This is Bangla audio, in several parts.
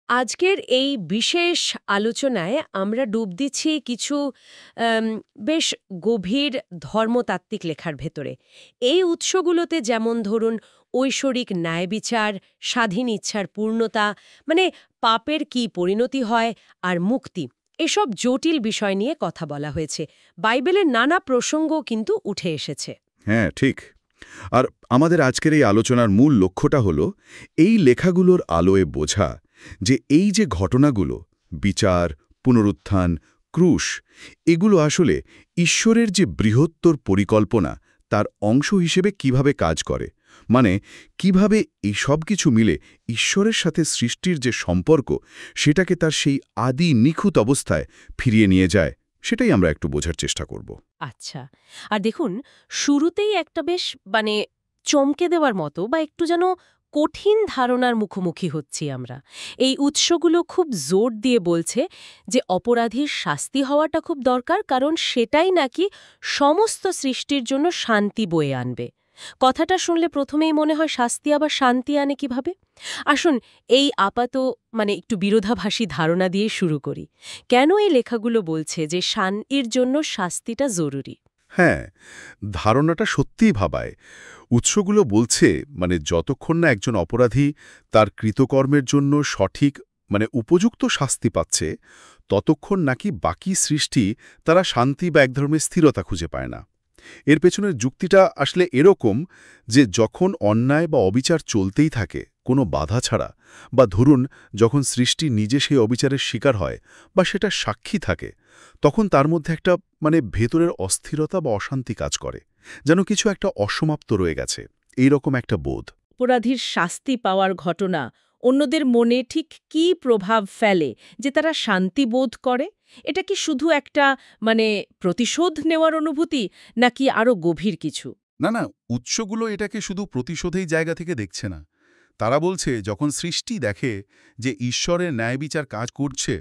আজকের এই বিশেষ আলোচনায় আমরা ডুব দিচ্ছি কিছু আম, বেশ গভীর ধর্মতাত্ত্বিক লেখার ভেতরে। এই উৎসগুলোতে যেমন ধরুন ঐশ্বরিক ন্যায়বিচার, স্বাধীন ইচ্ছার পূর্ণতা, মানে পাপের কি পরিণতি হয়, আর মুক্তি, এসব জটিল বিষয় নিয়ে কথা বলা হয়েছে। বাইবেলের নানা প্রসঙ্গও কিন্তু উঠে এসেছে। হ্যাঁ, ঠিক। আর আমাদের আজকের এই আলোচনার মূল লক্ষ্যটা হলো এই লেখাগুলোর আলোয় বোঝা যে এই যে ঘটনাগুলো, বিচার, পুনরুত্থান, ক্রুশ, এগুলো আসলে ঈশ্বরের যে বৃহত্তর পরিকল্পনা তার অংশ হিসেবে কিভাবে কাজ করে। মানে কিভাবে এই সব কিছু মিলে ঈশ্বরের সাথে সৃষ্টির যে সম্পর্ক সেটাকে তার সেই আদি নিখুঁত অবস্থায় ফিরিয়ে নিয়ে যায়, সেটাই আমরা একটু বোঝার চেষ্টা করব। আচ্ছা, আর দেখুন, শুরুতেই একটা বেশ মানে চমকে দেওয়ার মতো বা একটু যেন কঠিন ধারণার মুখোমুখি হচ্ছি আমরা। এই উৎসগুলো খুব জোর দিয়ে বলছে যে অপরাধীর শাস্তি হওয়াটা খুব দরকার, কারণ সেটাই নাকি সমস্ত সৃষ্টির জন্য শান্তি বয়ে আনবে। কথাটা শুনলে প্রথমেই মনে হয় শাস্তি আবার শান্তি আনে কিভাবে? আসুন, এই আপাত একটু বিরোধাভাসী ধারণা দিয়ে শুরু করি। কেন এই লেখাগুলো বলছে যে শান্তির জন্য শাস্তিটা জরুরি? হ্যাঁ, ধারণাটা সত্যিই ভাবায়। উৎসগুলো বলছে যতক্ষণ না একজন অপরাধী তার কৃতকর্মের জন্য সঠিক উপযুক্ত শাস্তি পাচ্ছে, ততক্ষণ নাকি বাকি সৃষ্টি তারা শান্তি বা এক ধরনের স্থিরতা খুঁজে পায় না। এর পেছনের যুক্তিটা আসলে এরকম যে যখন অন্যায় বা অবিচার চলতেই থাকে কোনো বাধা ছাড়া, বা ধরুন যখন সৃষ্টি নিজে সেই অবিচারের শিকার হয় বা সেটা সাক্ষী থাকে, তখন তার মধ্যে একটা ভেতরের অস্থিরতা বা অশান্তি কাজ করে, যেন কিছু একটা অসমাপ্ত রয়ে গেছে, এই রকম একটা বোধ। অপরাধীর শাস্তি পাওয়ার ঘটনা অন্যদের মনে ঠিক কী প্রভাব ফেলে যে তারা শান্তি বোধ করে? এটা কি শুধু একটা প্রতিশোধ নেওয়ার অনুভূতি, নাকি আরও গভীর কিছু? না না, উৎসগুলো এটাকে শুধু প্রতিশোধেই জায়গা থেকে দেখছে না। তারা বলছে যখন সৃষ্টি দেখে যে ঈশ্বরের ন্যায়বিচার কাজ করছে,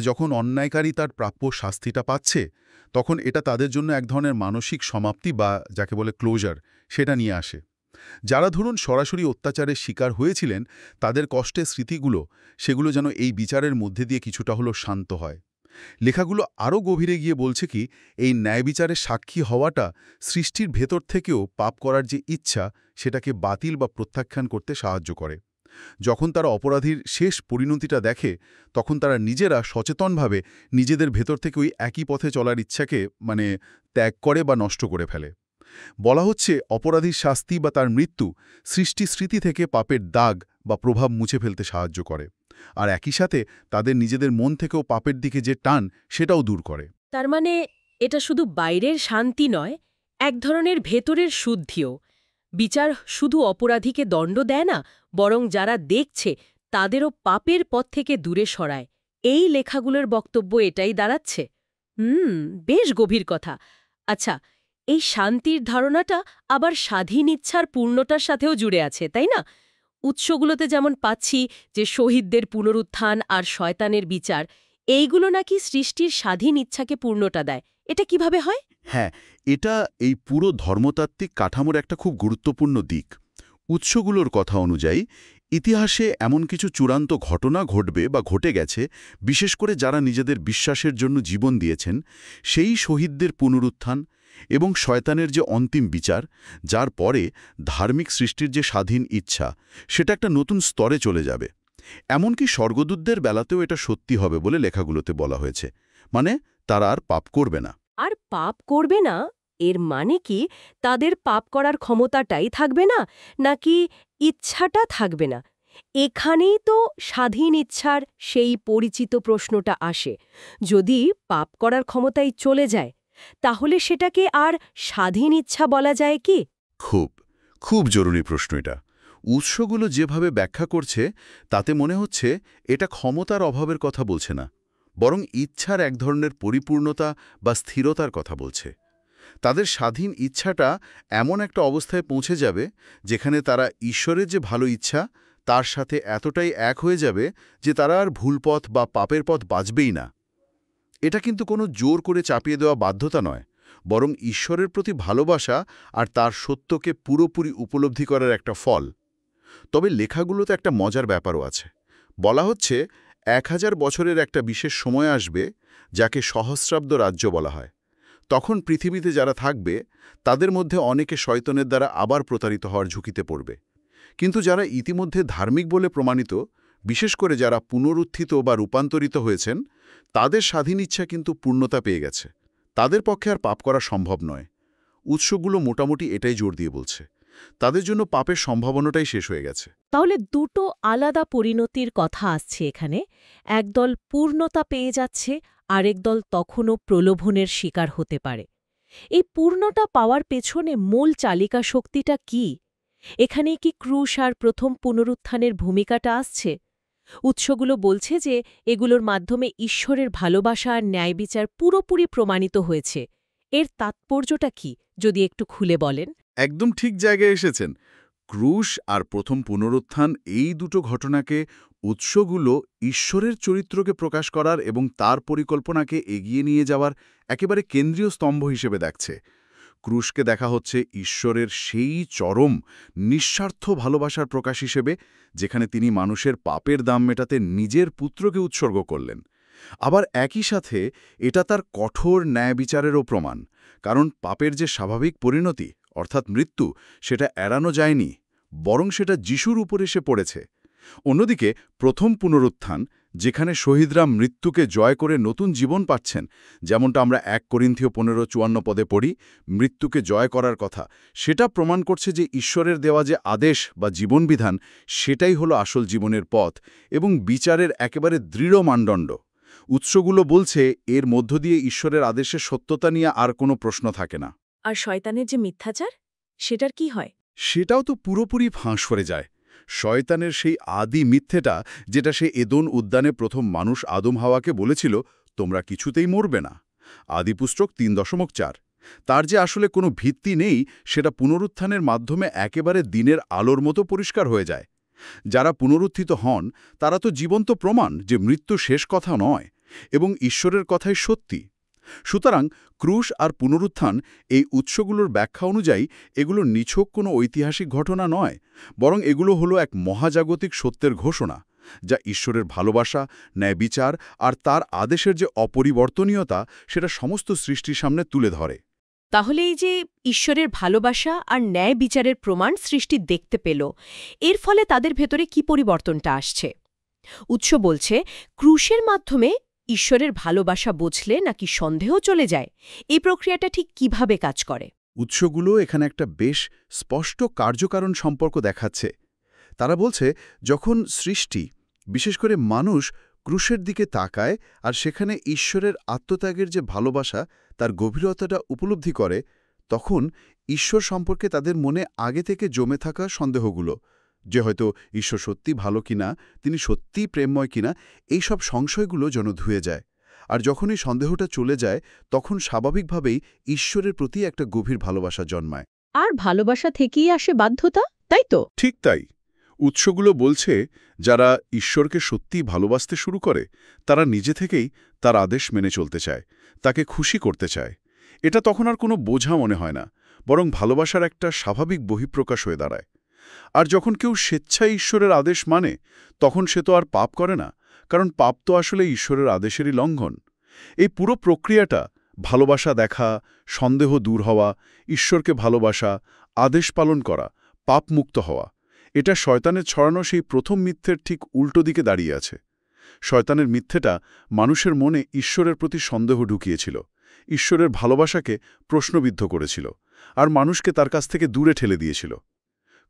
যখন অন্যায়কারী তার প্রাপ্য শাস্তিটা পাচ্ছে, তখন এটা তাদের জন্য এক ধরনের মানসিক সমাপ্তি বা যাকে বলে ক্লোজার, সেটা নিয়ে আসে। যারা ধরুন সরাসরি অত্যাচারের শিকার হয়েছিলেন, তাদের কষ্টের স্মৃতিগুলো সেগুলো যেন এই বিচারের মধ্যে দিয়ে কিছুটা হলো শান্ত হয়। লেখাগুলো আরও গভীরে গিয়ে বলছে কি, এই ন্যায়বিচারের সাক্ষী হওয়াটা সৃষ্টির ভেতর থেকেও পাপ করার যে ইচ্ছা সেটাকে বাতিল বা প্রত্যাখ্যান করতে সাহায্য করে। যখন তারা অপরাধীর শেষ পরিণতিটা দেখে, তখন তারা নিজেরা সচেতনভাবে নিজেদের ভেতর থেকে ওই একই পথে চলার ইচ্ছাকে ত্যাগ করে বা নষ্ট করে ফেলে। বলা হচ্ছে অপরাধীর শাস্তি বা তার মৃত্যু সৃষ্টি স্মৃতি থেকে পাপের দাগ বা প্রভাব মুছে ফেলতে সাহায্য করে, আর একই সাথে তাদের নিজেদের মন থেকেও পাপের দিকে যে টান সেটাও দূর করে। তার মানে এটা শুধু বাইরের শান্তি নয়, এক ধরনের ভেতরের শুদ্ধিও। বিচার শুধু অপরাধীকে দণ্ড দেয় না, বরং যারা দেখছে তাদেরও পাপের পথ থেকে দূরে সরায়। এই লেখাগুলোর বক্তব্য এটাই দাঁড়াচ্ছে। বেশ গভীর কথা। আচ্ছা, এই শান্তির ধারণাটা আবার স্বাধীন ইচ্ছার পূর্ণতার সাথেও জুড়ে আছে, তাই না? উৎসগুলোতে যেমন পাচ্ছি যে শহীদদের পুনরুত্থান আর শয়তানের বিচার, এইগুলো নাকি সৃষ্টির স্বাধীন ইচ্ছাকে পূর্ণতা দেয়। এটা কিভাবে হয়? হ্যাঁ, এটা এই পুরো ধর্মতাত্ত্বিক কাঠামোর একটা খুব গুরুত্বপূর্ণ দিক। উৎসগুলোর কথা অনুযায়ী ইতিহাসে এমন কিছু চূড়ান্ত ঘটনা ঘটবে বা ঘটে গেছে, বিশেষ করে যারা নিজেদের বিশ্বাসের জন্য জীবন দিয়েছেন, সেই শহীদদের পুনরুত্থান এবং শয়তানের যে অন্তিম বিচার, যার পরে ধার্মিক সৃষ্টির যে স্বাধীন ইচ্ছা সেটা একটা নতুন স্তরে চলে যাবে। এমনকি স্বর্গদূতদের বেলাতেও এটা সত্যি হবে বলে লেখাগুলোতে বলা হয়েছে। তারা আর পাপ করবে না। আর পাপ করবে না, এর মানে কি তাদের পাপ করার ক্ষমতাটাই থাকবে না, নাকি ইচ্ছাটা থাকবে না? এখানেই তো স্বাধীন ইচ্ছার সেই পরিচিত প্রশ্নটা আসে। যদি পাপ করার ক্ষমতাই চলে যায়, তাহলে সেটাকে আর স্বাধীন ইচ্ছা বলা যায় কি? খুব খুব জরুরি প্রশ্ন এটা। উৎসগুলো যেভাবে ব্যাখ্যা করছে তাতে মনে হচ্ছে এটা ক্ষমতার অভাবের কথা বলছে না, বরং ইচ্ছার এক ধরনের পরিপূর্ণতা বা স্থিরতার কথা বলছে। তাদের স্বাধীন ইচ্ছাটা এমন একটা অবস্থায় পৌঁছে যাবে যেখানে তারা ঈশ্বরের যে ভালো ইচ্ছা তার সাথে এতটাই এক হয়ে যাবে যে তারা আর ভুল পথ বা পাপের পথ বাঁচবেই না। এটা কিন্তু কোনো জোর করে চাপিয়ে দেওয়া বাধ্যতা নয়, বরং ঈশ্বরের প্রতি ভালোবাসা আর তার সত্যকে পুরোপুরি উপলব্ধি করার একটা ফল। তবে লেখাগুলোতে একটা মজার ব্যাপারও আছে। বলা হচ্ছে 1000 বছরের একটা বিশেষ সময় আসবে যাকে সহস্রাব্দ রাজ্য বলা হয়। তখন পৃথিবীতে যারা থাকবে তাদের মধ্যে অনেকে শয়তানের দ্বারা আবার প্রতারিত হওয়ার ঝুঁকিতে পড়বে। কিন্তু যারা ইতিমধ্যে ধার্মিক বলে প্রমাণিত, বিশেষ করে যারা পুনরুত্থিত বা রূপান্তরিত হয়েছেন, তাদের স্বাধীন ইচ্ছা কিন্তু পূর্ণতা পেয়ে গেছে। তাদের পক্ষে আর পাপ করা সম্ভব নয়। উৎসগুলো মোটামুটি এটাই জোর দিয়ে বলছে। তাদের জন্য পাপের সম্ভাবনাটাই শেষ হয়ে গেছে। তাহলে দুটো আলাদা পরিণতির কথা আসছে এখানে। একদল পূর্ণতা পেয়ে যাচ্ছে, আরেক দল তখনও প্রলোভনের শিকার হতে পারে। এই পূর্ণতা পাওয়ার পেছনে মূল চালিকা শক্তিটা কি? এখানেই কি ক্রুশ আর প্রথম পুনরুত্থানের ভূমিকাটা আসছে? উৎসগুলো বলছে যে এগুলোর মাধ্যমে ঈশ্বরের ভালোবাসা আর ন্যায়বিচার পুরোপুরি প্রমাণিত হয়েছে। এর তাৎপর্যটা কি, যদি একটু খুলে বলেন? একদম ঠিক জায়গায় এসেছেন। ক্রুশ আর প্রথম পুনরুত্থান, এই দুটো ঘটনাকে উৎসগুলো ঈশ্বরের চরিত্রকে প্রকাশ করার এবং তার পরিকল্পনাকে এগিয়ে নিয়ে যাওয়ার একেবারে কেন্দ্রীয় স্তম্ভ হিসেবে দেখছে। ক্রুশকে দেখা হচ্ছে ঈশ্বরের সেই চরম নিঃস্বার্থ ভালোবাসার প্রকাশ হিসেবে, যেখানে তিনি মানুষের পাপের দাম মেটাতে নিজের পুত্রকে উৎসর্গ করলেন। আবার একই সাথে এটা তার কঠোর ন্যায় বিচারেরও প্রমাণ, কারণ পাপের যে স্বাভাবিক পরিণতি অর্থাৎ মৃত্যু, সেটা এড়ানো যায়নি, বরং সেটা যিশুর উপর এসে পড়েছে। অন্যদিকে প্রথম পুনরুত্থান, যেখানে শহীদরা মৃত্যুকে জয় করে নতুন জীবন পাচ্ছেন, যেমনটা আমরা 1 করিন্থীয় 15:54 পদে পড়ি, মৃত্যুকে জয় করার কথা, সেটা প্রমাণ করছে যে ঈশ্বরের দেওয়া যে আদেশ বা জীবনবিধান, সেটাই হলো আসল জীবনের পথ এবং বিচারের একেবারে দৃঢ় মানদণ্ড। উৎসগুলো বলছে এর মধ্য দিয়ে ঈশ্বরের আদেশের সত্যতা নিয়ে আর কোনো প্রশ্ন থাকে না। আর শয়তানের যে মিথ্যাচার, সেটার কি হয়? সেটাও তো পুরোপুরি ফাঁস করে যায়। শয়তানের সেই আদি মিথ্যেটা, যেটা সে এদন উদ্যানে প্রথম মানুষ আদম হাওয়াকে বলেছিল, তোমরা কিছুতেই মরবে না, আদিপুস্তক 3.4, তার যে আসলে কোনো ভিত্তি নেই, সেটা পুনরুত্থানের মাধ্যমে একেবারে দিনের আলোর মতো পরিষ্কার হয়ে যায়। যারা পুনরুত্থিত হন তারা তো জীবন্ত প্রমাণ যে মৃত্যু শেষ কথা নয় এবং ঈশ্বরের কথাই সত্যি। সুতরাং ক্রুশ আর পুনরুত্থান, এই উৎসগুলোর ব্যাখ্যা অনুযায়ী এগুলো নিছক কোনো ঐতিহাসিক ঘটনা নয়, বরং এগুলো হলো এক মহাজাগতিক সত্যের ঘোষণা, যা ঈশ্বরের ভালোবাসা, ন্যায় বিচার আর তার আদেশের যে অপরিবর্তনীয়তা, সেটা সমস্ত সৃষ্টির সামনে তুলে ধরে। তাহলে এই যে ঈশ্বরের ভালোবাসা আর ন্যায় বিচারের প্রমাণ সৃষ্টি দেখতে পেল, এর ফলে তাদের ভেতরে কি পরিবর্তনটা আসছে? উৎস বলছে ক্রুশের মাধ্যমে ঈশ্বরের ভালোবাসা বুঝলে নাকি সন্দেহ চলে যায়। এই প্রক্রিয়াটা ঠিক কিভাবে কাজ করে? উৎসগুলো এখানে একটা বেশ স্পষ্ট কার্যকারণ সম্পর্ক দেখাচ্ছে। তারা বলছে যখন সৃষ্টি, বিশেষ করে মানুষ, ক্রুশের দিকে তাকায় আর সেখানে ঈশ্বরের আত্মত্যাগের যে ভালোবাসা, তার গভীরতাটা উপলব্ধি করে, তখন ঈশ্বর সম্পর্কে তাদের মনে আগে থেকে জমে থাকা সন্দেহগুলো, যে হয়তো ঈশ্বর সত্যি ভালো কিনা, তিনি সত্যিই প্রেমময় কিনা, এইসব সংশয়গুলো যেন ধুয়ে যায়। আর যখন এই সন্দেহটা চলে যায়, তখন স্বাভাবিকভাবেই ঈশ্বরের প্রতি একটা গভীর ভালোবাসা জন্মায়। আর ভালোবাসা থেকেই আসে বাধ্যতা, তাই তো? ঠিক তাই। উৎসগুলো বলছে যারা ঈশ্বরকে সত্যিই ভালোবাসতে শুরু করে, তারা নিজে থেকেই তার আদেশ মেনে চলতে চায়, তাকে খুশি করতে চায়। এটা তখন আর কোনো বোঝা মনে হয় না, বরং ভালোবাসার একটা স্বাভাবিক বহিঃপ্রকাশ হয়ে দাঁড়ায়। আর যখন কেউ স্বেচ্ছায় ঈশ্বরের আদেশ মানে, তখন সে তো আর পাপ করে না, কারণ পাপ তো আসলে ঈশ্বরের আদেশেরই লঙ্ঘন। এই পুরো প্রক্রিয়াটা, ভালোবাসা দেখা, সন্দেহ দূর হওয়া, ঈশ্বরকে ভালোবাসা, আদেশ পালন করা, পাপমুক্ত হওয়া, এটা শয়তানের ছড়ানো সেই প্রথম মিথ্যের ঠিক উল্টো দিকে দাঁড়িয়ে আছে। শয়তানের মিথ্যেটা মানুষের মনে ঈশ্বরের প্রতি সন্দেহ ঢুকিয়েছিল, ঈশ্বরের ভালোবাসাকে প্রশ্নবিদ্ধ করেছিল, আর মানুষকে তার কাছ থেকে দূরে ঠেলে দিয়েছিল।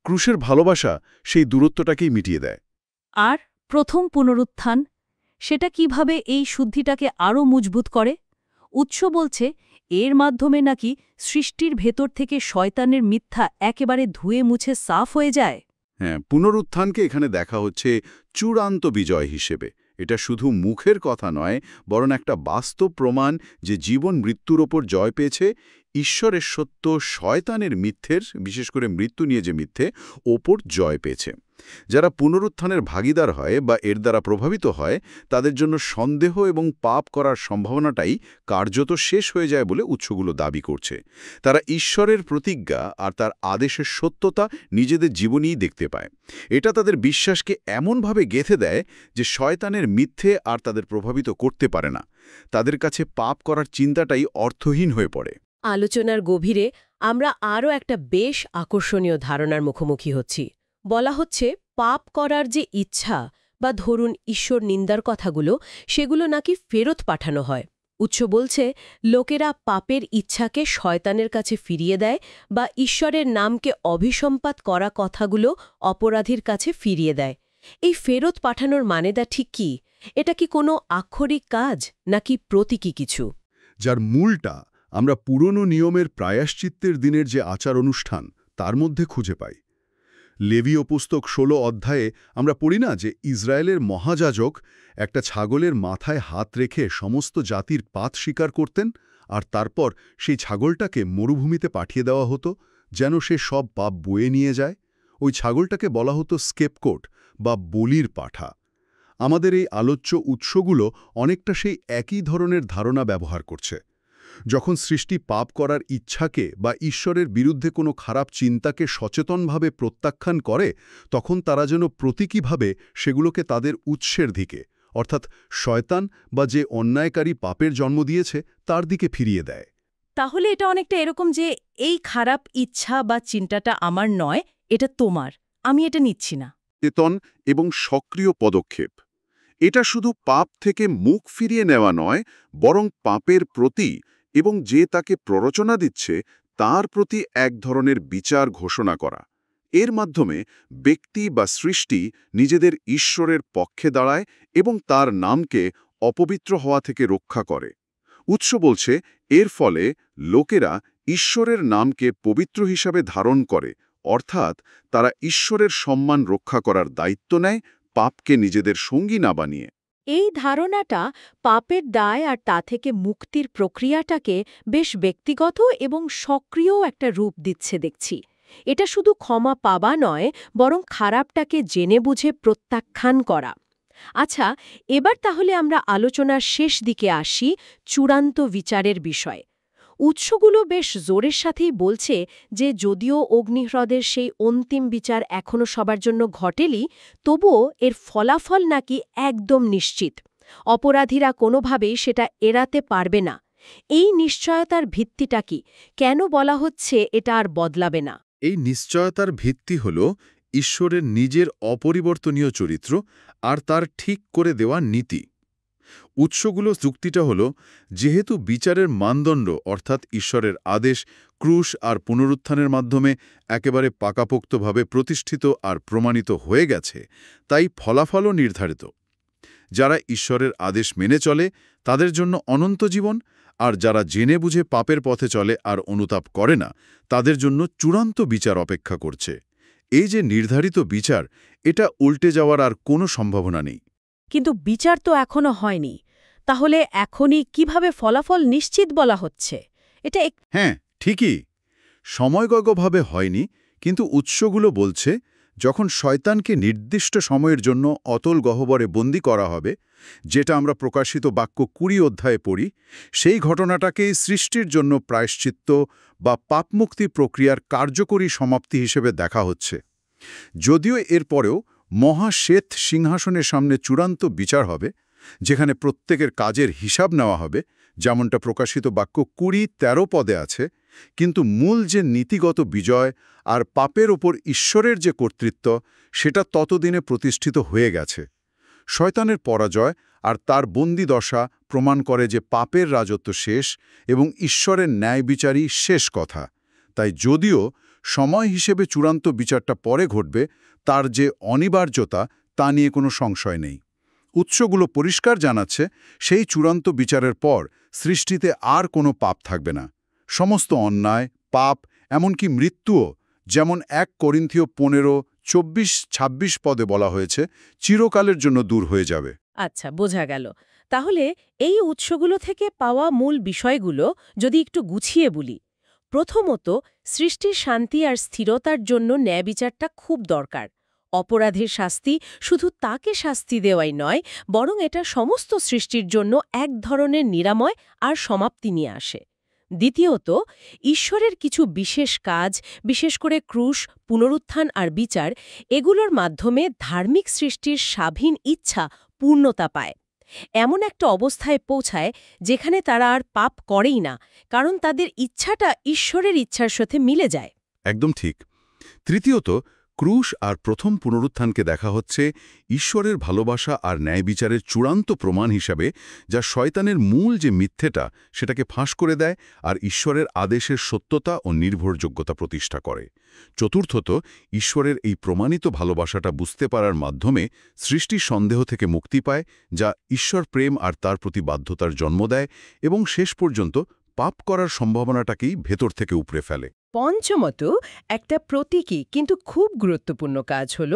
ক্রুশের ভালোবাসা সেই দূরত্বটাকেই মিটিয়ে দেয়। আর প্রথম পুনরুত্থান, সেটা কিভাবে এই শুদ্ধিটাকে আরও মজবুত করে? উৎস বলছে এর মাধ্যমে নাকি সৃষ্টির ভেতর থেকে শয়তানের মিথ্যা একেবারে ধুয়ে মুছে সাফ হয়ে যায়। হ্যাঁ, পুনরুত্থানকে এখানে দেখা হচ্ছে চূড়ান্ত বিজয় হিসেবে। এটা শুধু মুখের কথা নয়, বরং একটা বাস্তব প্রমাণ যে জীবন মৃত্যুর ওপর জয় পেয়েছে, ঈশ্বরের সত্য শয়তানের মিথ্যের, বিশেষ করে মৃত্যু নিয়ে যে মিথ্যে, ওপর জয় পেয়েছে। যারা পুনরুত্থানের ভাগিদার হয় বা এর দ্বারা প্রভাবিত হয় তাদের জন্য সন্দেহ এবং পাপ করার সম্ভাবনাটাই কার্যত শেষ হয়ে যায় বলে উৎসগুলো দাবি করছে। তারা ঈশ্বরের প্রতিজ্ঞা আর তার আদেশের সত্যতা নিজেদের জীবনেই দেখতে পায়। এটা তাদের বিশ্বাসকে এমনভাবে গেঁথে দেয় যে শয়তানের মিথ্যে আর তাদের প্রভাবিত করতে পারে না। তাদের কাছে পাপ করার চিন্তাটাই অর্থহীন হয়ে পড়ে। আলোচনার গভীরে আমরা আরও একটা বেশ আকর্ষণীয় ধারণার মুখোমুখি হচ্ছি। বলা হচ্ছে পাপ করার যে ইচ্ছা বা ধরুন ঈশ্বর নিন্দার কথাগুলো, সেগুলো নাকি ফেরত পাঠানো হয়। উৎস বলছে লোকেরা পাপের ইচ্ছাকে শয়তানের কাছে ফিরিয়ে দেয় বা ঈশ্বরের নামকে অভিসম্পাত করা কথাগুলো অপরাধীর কাছে ফিরিয়ে দেয়। এই ফেরত পাঠানোর মানেটা ঠিক কি? এটা কি কোনো আক্ষরিক কাজ নাকি প্রতীকী কিছু? যার মূলটা আমরা পুরনো নিয়মের প্রায়শ্চিত্তের দিনের যে আচার অনুষ্ঠান তার মধ্যে খুঁজে পাই। লেবীয় পুস্তক ১৬ অধ্যায়ে আমরা পড়ি না যে ইসরায়েলের মহাযাজক একটা ছাগলের মাথায় হাত রেখে সমস্ত জাতির পাত স্বীকার করতেন, আর তারপর সেই ছাগলটাকে মরুভূমিতে পাঠিয়ে দেওয়া হতো যেন সে সব পাপ বয়ে নিয়ে যায়। ওই ছাগলটাকে বলা হতো স্কেপকোট বা বলির পাঠা। আমাদের এই আলোচ্য উৎসগুলো অনেকটা সেই একই ধরনের ধারণা ব্যবহার করছে। যখন সৃষ্টি পাপ করার ইচ্ছাকে বা ঈশ্বরের বিরুদ্ধে কোনো খারাপ চিন্তাকে সচেতনভাবে প্রত্যাখ্যান করে, তখন তারা যেন প্রতীকীভাবে সেগুলোকে তাদের উৎসের দিকে, অর্থাৎ শয়তান বা যে অন্যায়কারী পাপের জন্ম দিয়েছে তার দিকে ফিরিয়ে দেয়। তাহলে এটা অনেকটা এরকম যে এই খারাপ ইচ্ছা বা চিন্তাটা আমার নয়, এটা তোমার, আমি এটা নিচ্ছি না। চেতন এবং সক্রিয় পদক্ষেপ। এটা শুধু পাপ থেকে মুখ ফিরিয়ে নেওয়া নয়, বরং পাপের প্রতি এবং যে তাকে প্ররোচনা দিচ্ছে তার প্রতি এক ধরনের বিচার ঘোষণা করা। এর মাধ্যমে ব্যক্তি বা সৃষ্টি নিজেদের ঈশ্বরের পক্ষে দাঁড়ায় এবং তার নামকে অপবিত্র হওয়া থেকে রক্ষা করে। উৎস বলছে এর ফলে লোকেরা ঈশ্বরের নামকে পবিত্র হিসাবে ধারণ করে, অর্থাৎ তারা ঈশ্বরের সম্মান রক্ষা করার দায়িত্ব নেয়, পাপকে নিজেদের সঙ্গী না বানিয়ে। এই ধারণাটা পাপের দায় আর তা থেকে মুক্তির প্রক্রিয়াটাকে বেশ ব্যক্তিগত এবং সক্রিয় একটা রূপ দিচ্ছে দেখছি। এটা শুধু ক্ষমা পাওয়া নয়, বরং খারাপটাকে জেনে বুঝে প্রত্যাখ্যান করা। আচ্ছা, এবার তাহলে আমরা আলোচনার শেষ দিকে আসি, চূড়ান্ত বিচারের বিষয়। উৎসগুলো বেশ জোরের সাথেই বলছে যে যদিও অগ্নিহ্রদের সেই অন্তিম বিচার এখনও সবার জন্য ঘটেনি, তবুও এর ফলাফল নাকি একদম নিশ্চিত। অপরাধীরা কোনোভাবেই সেটা এড়াতে পারবে না। এই নিশ্চয়তার ভিত্তিটা কি? কেন বলা হচ্ছে এটা আর বদলাবে না? এই নিশ্চয়তার ভিত্তি হল ঈশ্বরের নিজের অপরিবর্তনীয় চরিত্র আর তার ঠিক করে দেওয়া নীতি। উৎসগুলো যুক্তিটা হল, যেহেতু বিচারের মানদণ্ড অর্থাৎ ঈশ্বরের আদেশ ক্রুশ আর পুনরুত্থানের মাধ্যমে একেবারে পাকাপোক্তভাবে প্রতিষ্ঠিত আর প্রমাণিত হয়ে গেছে, তাই ফলাফলও নির্ধারিত। যারা ঈশ্বরের আদেশ মেনে চলে তাদের জন্য অনন্ত জীবন, আর যারা জেনে বুঝে পাপের পথে চলে আর অনুতাপ করে না তাদের জন্য চূড়ান্ত বিচার অপেক্ষা করছে। এই যে নির্ধারিত বিচার, এটা উল্টে যাওয়ার আর কোনো সম্ভাবনা নেই। কিন্তু বিচার তো এখনো হয়নি, তাহলে এখনই কিভাবে ফলাফল নিশ্চিত বলা হচ্ছে? এটা হ্যাঁ, ঠিকই, সময়গতভাবে হয়নি, কিন্তু উৎসগুলো বলছে যখন শয়তানকে নির্দিষ্ট সময়ের জন্য অতল গহ্বরে বন্দী করা হবে, যেটা আমরা প্রকাশিত বাক্য ২০ অধ্যায়ে পড়ি, সেই ঘটনাটাকেই সৃষ্টির জন্য প্রায়শ্চিত্ত বা পাপমুক্তি প্রক্রিয়ার কার্যকরী সমাপ্তি হিসেবে দেখা হচ্ছে। যদিও এরপরেও মহাশ্বেত সিংহাসনের সামনে চূড়ান্ত বিচার হবে, যেখানে প্রত্যেকের কাজের হিসাব নেওয়া হবে, যেমনটা প্রকাশিত বাক্য ২০:১৩ পদে আছে, কিন্তু মূল যে নীতিগত বিজয় আর পাপের ওপর ঈশ্বরের যে কর্তৃত্ব, সেটা ততদিনে প্রতিষ্ঠিত হয়ে গেছে। শয়তানের পরাজয় আর তার বন্দিদশা প্রমাণ করে যে পাপের রাজত্ব শেষ এবং ঈশ্বরের ন্যায় বিচারই শেষ কথা। তাই যদিও সময় হিসেবে চূড়ান্ত বিচারটা পরে ঘটবে, তার যে অনিবার্যতা তা নিয়ে কোনো সংশয় নেই। উৎসগুলো পরিষ্কার জানাচ্ছে সেই চূড়ান্ত বিচারের পর সৃষ্টিতে আর কোনো পাপ থাকবে না। সমস্ত অন্যায়, পাপ, এমনকি মৃত্যুও, যেমন ১ করিন্থীয় ১৫:২৪-২৬ পদে বলা হয়েছে, চিরকালের জন্য দূর হয়ে যাবে। আচ্ছা, বোঝা গেল। তাহলে এই উৎসগুলো থেকে পাওয়া মূল বিষয়গুলো যদি একটু গুছিয়ে বলি। প্রথমত, সৃষ্টির শান্তি আর স্থিরতার জন্য ন্যায় বিচারটা খুব দরকার। অপরাধের শাস্তি শুধু তাকে শাস্তি দেওয়াই নয়, বরং এটা সমস্ত সৃষ্টির জন্য এক ধরনের নিরাময় আর সমাপ্তি নিয়ে আসে। দ্বিতীয়ত, ঈশ্বরের কিছু বিশেষ কাজ, বিশেষ করে ক্রুশ, পুনরুত্থান আর বিচার, এগুলোর মাধ্যমে ধার্মিক সৃষ্টির স্বাধীন ইচ্ছা পূর্ণতা পায়। এমন একটা অবস্থায় পৌঁছায় যেখানে তারা আর পাপ করেই না, কারণ তাদের ইচ্ছাটা ঈশ্বরের ইচ্ছার সাথে মিলে যায়। একদম ঠিক। তৃতীয়ত, ক্রুশ আর প্রথম পুনরুত্থানকে দেখা হচ্ছে ঈশ্বরের ভালোবাসা আর ন্যায় বিচারের চূড়ান্ত প্রমাণ হিসাবে, যা শয়তানের মূল যে মিথ্যেটা সেটাকে ফাঁস করে দেয় আর ঈশ্বরের আদেশের সত্যতা ও নির্ভরযোগ্যতা প্রতিষ্ঠা করে। চতুর্থত, ঈশ্বরের এই প্রমাণিত ভালোবাসাটা বুঝতে পারার মাধ্যমে সৃষ্টি সন্দেহ থেকে মুক্তি পায়, যা ঈশ্বর প্রেম আর তার প্রতি বাধ্যতার জন্ম দেয় এবং শেষ পর্যন্ত পাপ করার সম্ভাবনাটাকেই ভেতর থেকে উপড়ে ফেলে। পঞ্চমত, একটা প্রতীকী কিন্তু খুব গুরুত্বপূর্ণ কাজ হল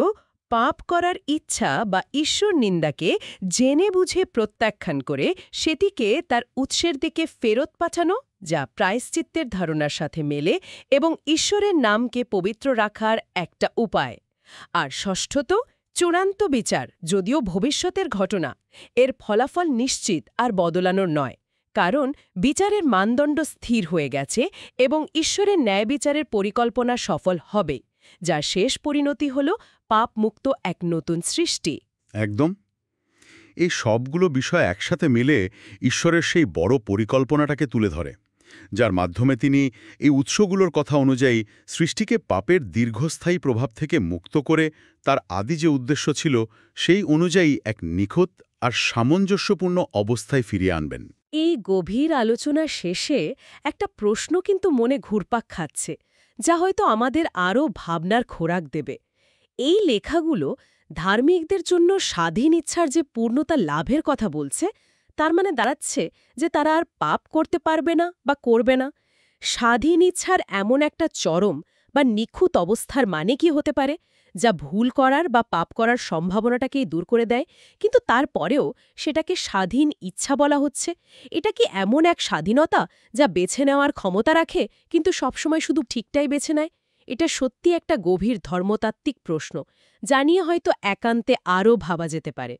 পাপ করার ইচ্ছা বা ঈশ্বর নিন্দাকে জেনে বুঝে প্রত্যাখ্যান করে সেটিকে তার উৎসের দিকে ফেরত পাঠানো, যা প্রায়শ্চিত্তের ধারণার সাথে মেলে এবং ঈশ্বরের নামকে পবিত্র রাখার একটা উপায়। আর ষষ্ঠত, চূড়ান্ত বিচার, যদিও ভবিষ্যতের ঘটনা, এর ফলাফল নিশ্চিত আর বদলানোর নয়, কারণ বিচারের মানদণ্ড স্থির হয়ে গেছে এবং ঈশ্বরের ন্যায় বিচারের পরিকল্পনা সফল হবে, যার শেষ পরিণতি হল পাপমুক্ত এক নতুন সৃষ্টি। একদম। এই সবগুলো বিষয় একসাথে মিলে ঈশ্বরের সেই বড় পরিকল্পনাটাকে তুলে ধরে, যার মাধ্যমে তিনি এই উৎসগুলোর কথা অনুযায়ী সৃষ্টিকে পাপের দীর্ঘস্থায়ী প্রভাব থেকে মুক্ত করে তার আদি যে উদ্দেশ্য ছিল সেই অনুযায়ী এক নিখুঁত আর সামঞ্জস্যপূর্ণ অবস্থায় ফিরিয়ে আনবেন। এই গভীর আলোচনার শেষে একটা প্রশ্ন কিন্তু মনে ঘুরপাক খাচ্ছে, যা হয়তো আমাদের আরও ভাবনার খোরাক দেবে। এই লেখাগুলো ধার্মিকদের জন্য স্বাধীন ইচ্ছার যে পূর্ণতা লাভের কথা বলছে, তার মানে দাঁড়াচ্ছে যে তারা আর পাপ করতে পারবে না বা করবে না। স্বাধীন ইচ্ছার এমন একটা চরম বা নিখুঁত অবস্থার মানে কি হতে পারে, যা ভুল করার বা পাপ করার সম্ভাবনাটাকেই দূর করে দেয়, কিন্তু তারপরেও সেটাকে স্বাধীন ইচ্ছা বলা হচ্ছে? এটা কি এমন এক স্বাধীনতা যা বেছে নেওয়ার ক্ষমতা রাখে কিন্তু সবসময় শুধু ঠিকটাই বেছে নেয়? এটা সত্যি একটা গভীর ধর্মতাত্ত্বিক প্রশ্ন, যা নিয়ে হয়তো একান্তে আরও ভাবা যেতে পারে।